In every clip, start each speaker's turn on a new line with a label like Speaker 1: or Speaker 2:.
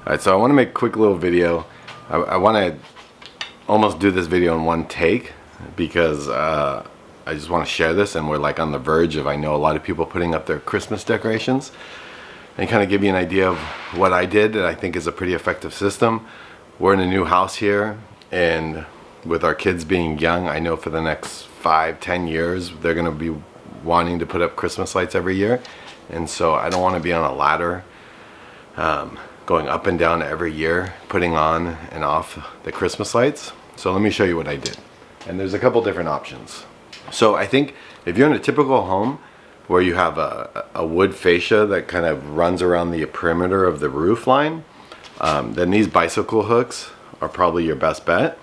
Speaker 1: Alright, so I want to make a quick little video. I want to almost do this video in one take because I just want to share this, and we're like on the verge of, I know a lot of people putting up their Christmas decorations, and kind of give you an idea of what I did that I think is a pretty effective system. We're in a new house here, and with our kids being young, I know for the next 5-10 years they're going to be wanting to put up Christmas lights every year, and so I don't want to be on a ladder going up and down every year putting on and off the Christmas lights. So let me show you what I did, and there's a couple different options. So I think if you're in a typical home where you have a wood fascia that kind of runs around the perimeter of the roof line, then these bicycle hooks are probably your best bet.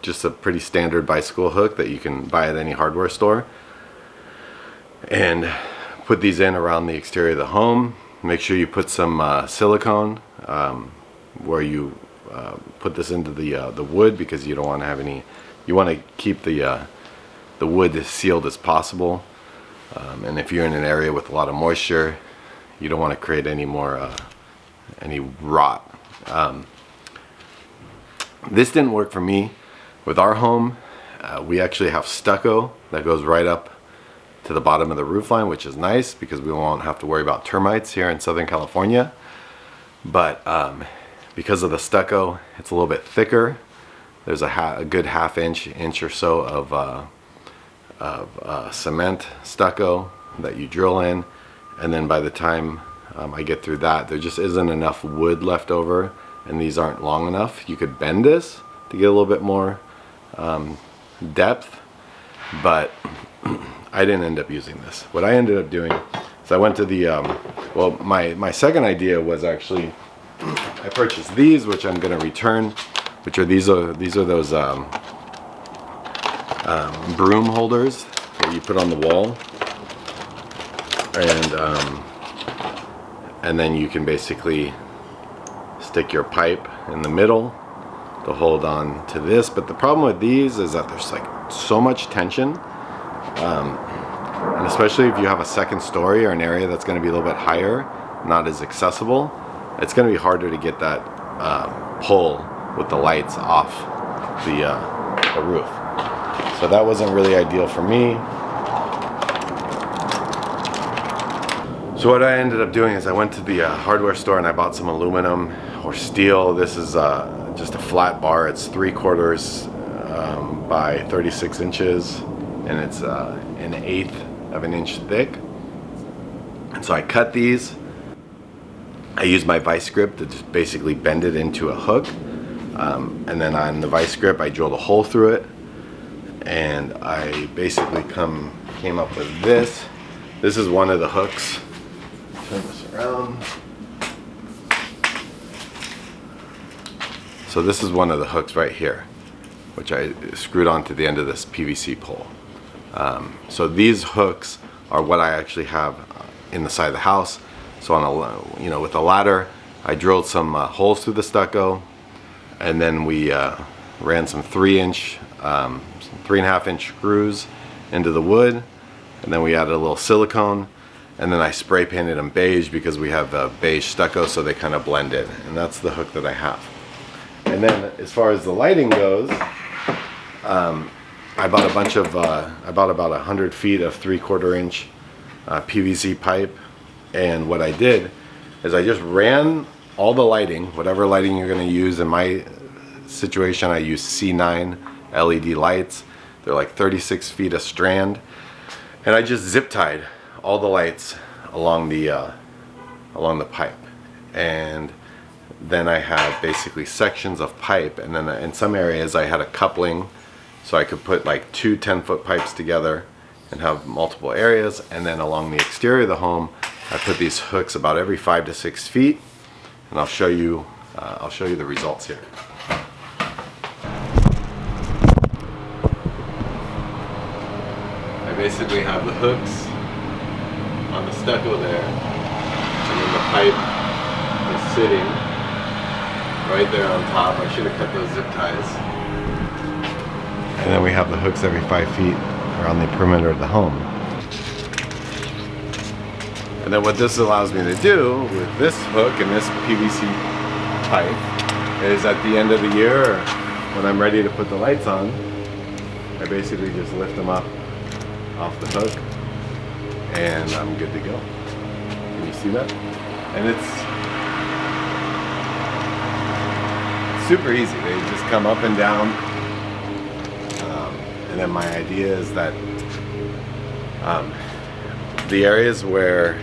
Speaker 1: Just a pretty standard bicycle hook that you can buy at any hardware store, and put these in around the exterior of the home. Make sure you put some silicone where you put this into the wood, because you don't want to have any, you want to keep the wood as sealed as possible, and if you're in an area with a lot of moisture, you don't want to create any more any rot. This didn't work for me. With our home, we actually have stucco that goes right up to the bottom of the roof line, which is nice because we won't have to worry about termites here in Southern California. But because of the stucco, it's a little bit thicker. There's a good half inch or so of cement stucco that you drill in, and then by the time I get through that, there just isn't enough wood left over, and these aren't long enough. You could bend this to get a little bit more depth, but I didn't end up using this. What I ended up doing is I went to the well, my second idea was actually, I purchased these, which I'm going to return, which are these are those broom holders that you put on the wall, and then you can basically stick your pipe in the middle to hold on to this. But the problem with these is that there's like so much tension, and especially if you have a second story or an area that's going to be a little bit higher, not as accessible, it's going to be harder to get that pull with the lights off the roof. So that wasn't really ideal for me. So what I ended up doing is I went to the hardware store and I bought some aluminum or steel. This is just a flat bar. It's 3/4 by 36 inches, and it's 1/8 of an inch thick. And so I cut these. I used my vice grip to just basically bend it into a hook, and then on the vice grip I drilled a hole through it, and I basically came up with this. This is one of the hooks. Turn this around. So this is one of the hooks right here, which I screwed onto the end of this PVC pole. So these hooks are what I actually have in the side of the house. So on a, with a ladder, I drilled some holes through the stucco, and then we ran some 3.5 inch screws into the wood, and then we added a little silicone, and then I spray painted them beige because we have beige stucco, so they kind of blend in, and that's the hook that I have. And then as far as the lighting goes, I bought a bunch of I bought about 100 feet of 3/4 inch PVC pipe, and what I did is I just ran all the lighting, whatever lighting you're going to use. In my situation, I use C9 LED lights. They're like 36 feet a strand, and I just zip tied all the lights along the pipe, and then I had basically sections of pipe, and then in some areas I had a coupling, so I could put like 2 10-foot pipes together and have multiple areas. And then along the exterior of the home, I put these hooks about every 5 to 6 feet, and I'll show you the results here. I basically have the hooks on the stucco there, and then the pipe is sitting right there on top. I should have cut those zip ties. And then we have the hooks every 5 feet around the perimeter of the home. And then what this allows me to do with this hook and this PVC pipe is at the end of the year, when I'm ready to put the lights on, I basically just lift them up off the hook and I'm good to go. Can you see that? And it's super easy. They just come up and down. And then my idea is that the areas where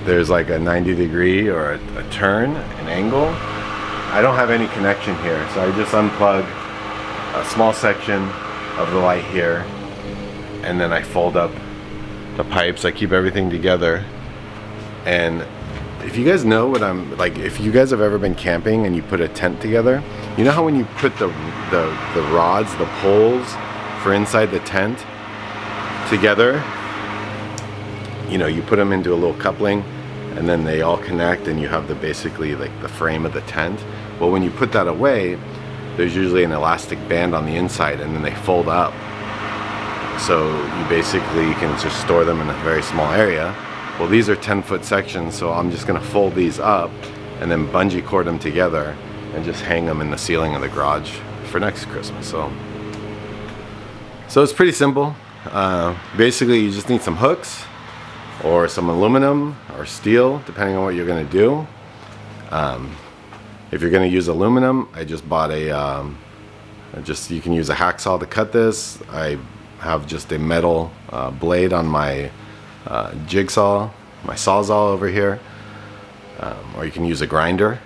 Speaker 1: there's like a 90-degree or a turn, an angle, I don't have any connection here. So I just unplug a small section of the light here, and then I fold up the pipes. I keep everything together. And if you guys know what I'm like, if you guys have ever been camping and you put a tent together, you know how when you put the rods, the poles for inside the tent together, you know, you put them into a little coupling and then they all connect and you have the basically like the frame of the tent. Well, when you put that away, there's usually an elastic band on the inside and then they fold up. So you basically can just store them in a very small area. Well, these are 10-foot sections, so I'm just gonna fold these up and then bungee cord them together and just hang them in the ceiling of the garage for next Christmas. So it's pretty simple. Basically, you just need some hooks or some aluminum or steel, depending on what you're gonna do. If you're gonna use aluminum, I just bought you can use a hacksaw to cut this. I have just a metal blade on my jigsaw, my sawzall over here, or you can use a grinder.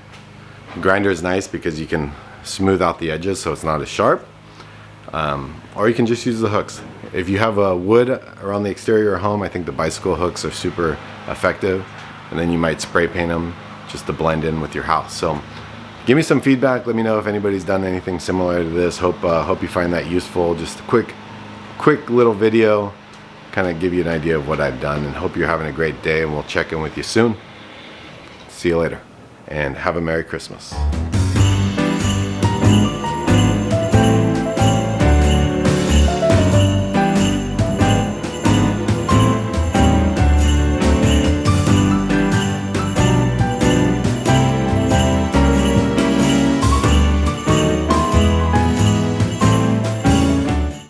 Speaker 1: The grinder is nice because you can smooth out the edges so it's not as sharp, or you can just use the hooks. If you have a wood around the exterior of your home, I think the bicycle hooks are super effective, and then you might spray paint them just to blend in with your house. So give me some feedback. Let me know if anybody's done anything similar to this. Hope you find that useful. Just a quick little video, kind of give you an idea of what I've done, and hope you're having a great day, and we'll check in with you soon. See you later, and have a Merry Christmas.